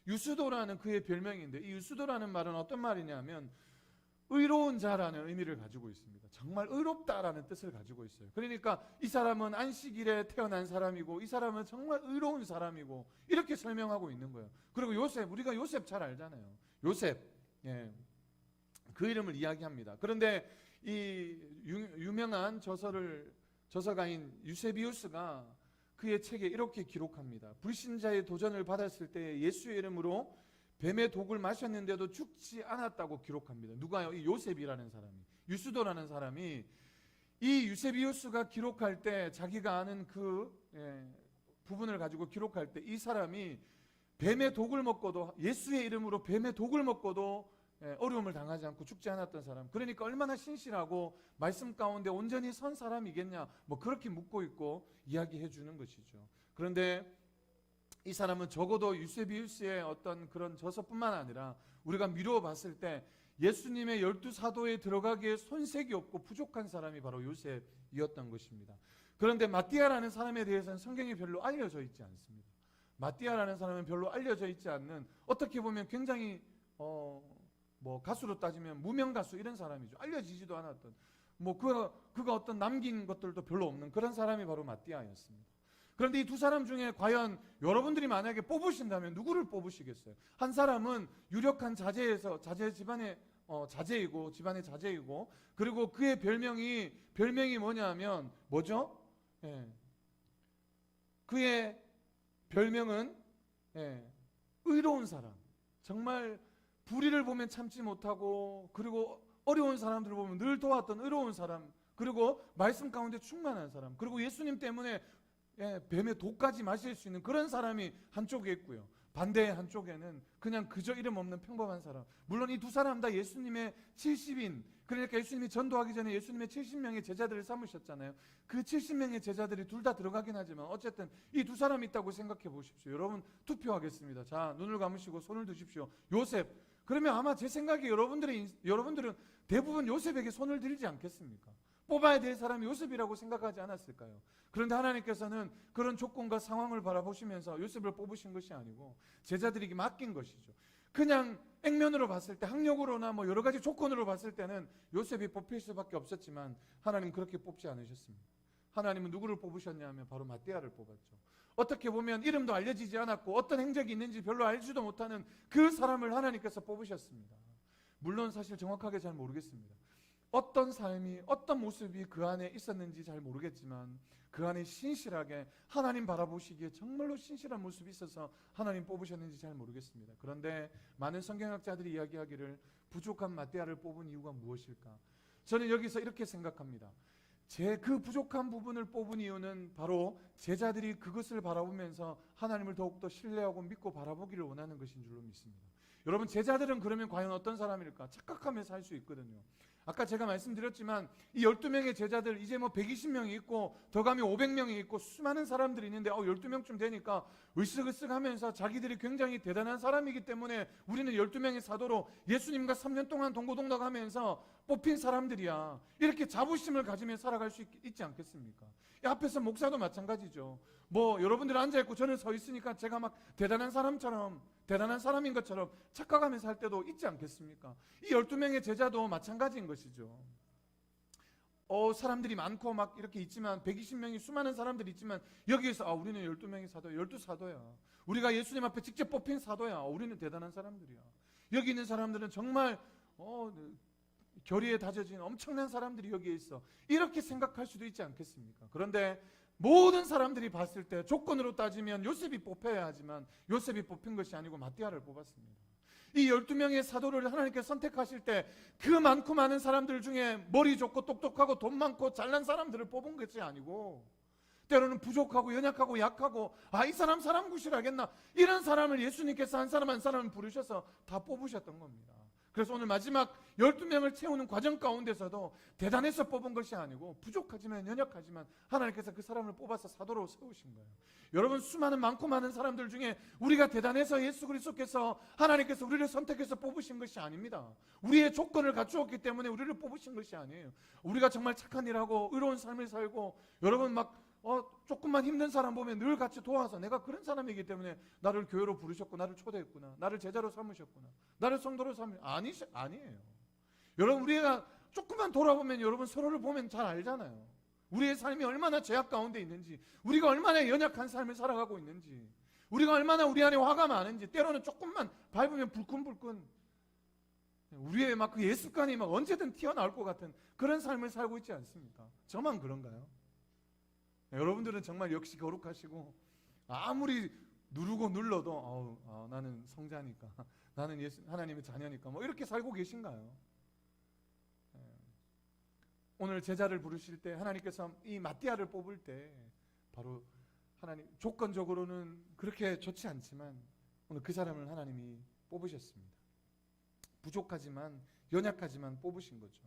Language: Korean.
유스도라는 그의 별명인데, 이 유스도라는 말은 어떤 말이냐면 의로운 자라는 의미를 가지고 있습니다. 정말 의롭다라는 뜻을 가지고 있어요. 그러니까 이 사람은 안식일에 태어난 사람이고, 이 사람은 정말 의로운 사람이고, 이렇게 설명하고 있는 거예요. 그리고 요셉, 우리가 요셉 잘 알잖아요. 요셉, 그 이름을 이야기합니다. 그런데 이 유명한 저서가인 유세비우스가 그의 책에 이렇게 기록합니다. 불신자의 도전을 받았을 때 예수의 이름으로 뱀의 독을 마셨는데도 죽지 않았다고 기록합니다. 누가요? 이 요셉이라는 사람이, 유스도라는 사람이 이 유세비우스가 기록할 때, 자기가 아는 그 부분을 가지고 기록할 때 이 사람이 뱀의 독을 먹고도, 예수의 이름으로 뱀의 독을 먹고도 어려움을 당하지 않고 죽지 않았던 사람. 그러니까 얼마나 신실하고 말씀 가운데 온전히 선 사람이겠냐, 뭐 그렇게 묻고 있고 이야기해 주는 것이죠. 그런데 이 사람은 적어도 유세비우스의 어떤 그런 저서뿐만 아니라 우리가 미루어 봤을 때 예수님의 12사도에 들어가기에 손색이 없고 부족한 사람이 바로 요셉이었던 것입니다. 그런데 마띠아라는 사람에 대해서는 성경에 별로 알려져 있지 않습니다. 마띠아라는 사람은 별로 알려져 있지 않는, 어떻게 보면 굉장히 뭐 가수로 따지면 무명 가수 이런 사람이죠. 알려지지도 않았던, 뭐 그가 어떤 남긴 것들도 별로 없는 그런 사람이 바로 마띠아였습니다. 그런데 이 두 사람 중에 과연 여러분들이 만약에 뽑으신다면 누구를 뽑으시겠어요? 한 사람은 유력한 집안의 자제이고, 그리고 그의 별명이 뭐냐면 뭐죠? 그의 별명은 의로운 사람. 정말 불의를 보면 참지 못하고, 그리고 어려운 사람들을 보면 늘 도왔던 의로운 사람, 그리고 말씀 가운데 충만한 사람, 그리고 예수님 때문에 뱀의 독까지 마실 수 있는 그런 사람이 한쪽에 있고요. 반대의 한쪽에는 그냥 그저 이름 없는 평범한 사람. 물론 이 두 사람 다 예수님의 70인, 그러니까 예수님이 전도하기 전에 예수님의 70명의 제자들을 삼으셨잖아요. 그 70명의 제자들이 둘 다 들어가긴 하지만 어쨌든 이 두 사람이 있다고 생각해 보십시오. 여러분 투표하겠습니다. 자, 눈을 감으시고 손을 드십시오. 요셉. 그러면 아마 제 생각에 여러분들은 대부분 요셉에게 손을 들지 않겠습니까? 뽑아야 될 사람이 요셉이라고 생각하지 않았을까요? 그런데 하나님께서는 그런 조건과 상황을 바라보시면서 요셉을 뽑으신 것이 아니고 제자들에게 맡긴 것이죠. 그냥 액면으로 봤을 때, 학력으로나 뭐 여러 가지 조건으로 봤을 때는 요셉이 뽑힐 수밖에 없었지만 하나님 그렇게 뽑지 않으셨습니다. 하나님은 누구를 뽑으셨냐면 바로 마띠아를 뽑았죠. 어떻게 보면 이름도 알려지지 않았고 어떤 행적이 있는지 별로 알지도 못하는 그 사람을 하나님께서 뽑으셨습니다. 물론 사실 정확하게 잘 모르겠습니다. 어떤 삶이, 어떤 모습이 그 안에 있었는지 잘 모르겠지만 그 안에 신실하게 하나님 바라보시기에 정말로 신실한 모습이 있어서 하나님 뽑으셨는지 잘 모르겠습니다. 그런데 많은 성경학자들이 이야기하기를 부족한 마띠아를 뽑은 이유가 무엇일까? 저는 여기서 이렇게 생각합니다. 그 부족한 부분을 뽑은 이유는 바로 제자들이 그것을 바라보면서 하나님을 더욱더 신뢰하고 믿고 바라보기를 원하는 것인 줄로 믿습니다. 여러분, 제자들은 그러면 과연 어떤 사람일까? 착각하며 살 수 있거든요. 아까 제가 말씀드렸지만 이 12명의 제자들, 이제 뭐 120명이 있고 더 가면 500명이 있고 수많은 사람들이 있는데 12명쯤 되니까 으쓱으쓱하면서 자기들이 굉장히 대단한 사람이기 때문에 우리는 12명의 사도로 예수님과 3년 동안 동고동락하면서 뽑힌 사람들이야, 이렇게 자부심을 가지며 살아갈 수 있지 않겠습니까? 이 앞에서 목사도 마찬가지죠. 뭐 여러분들 앉아있고 저는 서 있으니까 제가 막 대단한 사람인 것처럼 착각하면서 살 때도 있지 않겠습니까? 이 12명의 제자도 마찬가지인 것이죠. 사람들이 많고 막 이렇게 있지만, 120명이 수많은 사람들이 있지만 여기에서 우리는 12명의 사도야, 12사도야, 우리가 예수님 앞에 직접 뽑힌 사도야, 우리는 대단한 사람들이야. 여기 있는 사람들은 정말 결의에 다져진 엄청난 사람들이 여기에 있어, 이렇게 생각할 수도 있지 않겠습니까? 그런데 모든 사람들이 봤을 때 조건으로 따지면 요셉이 뽑혀야 하지만 요셉이 뽑힌 것이 아니고 마띠아를 뽑았습니다. 이 12명의 사도를 하나님께서 선택하실 때 그 많고 많은 사람들 중에 머리 좋고 똑똑하고 돈 많고 잘난 사람들을 뽑은 것이 아니고, 때로는 부족하고 연약하고 약하고 이 사람 구실하겠나, 이런 사람을 예수님께서 한 사람 한 사람을 부르셔서 다 뽑으셨던 겁니다. 그래서 오늘 마지막 12명을 채우는 과정 가운데서도 대단해서 뽑은 것이 아니고 부족하지만 연약하지만 하나님께서 그 사람을 뽑아서 사도로 세우신 거예요. 여러분, 수많은 많고 많은 사람들 중에 우리가 대단해서 예수 그리스도께서, 하나님께서 우리를 선택해서 뽑으신 것이 아닙니다. 우리의 조건을 갖추었기 때문에 우리를 뽑으신 것이 아니에요. 우리가 정말 착한 일하고 의로운 삶을 살고, 여러분 막 조금만 힘든 사람 보면 늘 같이 도와서 내가 그런 사람이기 때문에 나를 교회로 부르셨고 나를 초대했구나. 나를 제자로 삼으셨구나. 나를 성도로 아니에요. 여러분 우리가 조금만 돌아보면 여러분 서로를 보면 잘 알잖아요. 우리의 삶이 얼마나 죄악 가운데 있는지, 우리가 얼마나 연약한 삶을 살아가고 있는지, 우리가 얼마나 우리 안에 화가 많은지, 때로는 조금만 밟으면 불끈불끈 우리의 막 그 예습관이 막 언제든 튀어나올 것 같은 그런 삶을 살고 있지 않습니까? 저만 그런가요? 여러분들은 정말 역시 거룩하시고 아무리 누르고 눌러도 나는 성자니까, 나는 하나님의 자녀니까 뭐 이렇게 살고 계신가요? 오늘 제자를 부르실 때 하나님께서 이 마띠아를 뽑을 때 바로 하나님 조건적으로는 그렇게 좋지 않지만 오늘 그 사람을 하나님이 뽑으셨습니다. 부족하지만 연약하지만 뽑으신 거죠.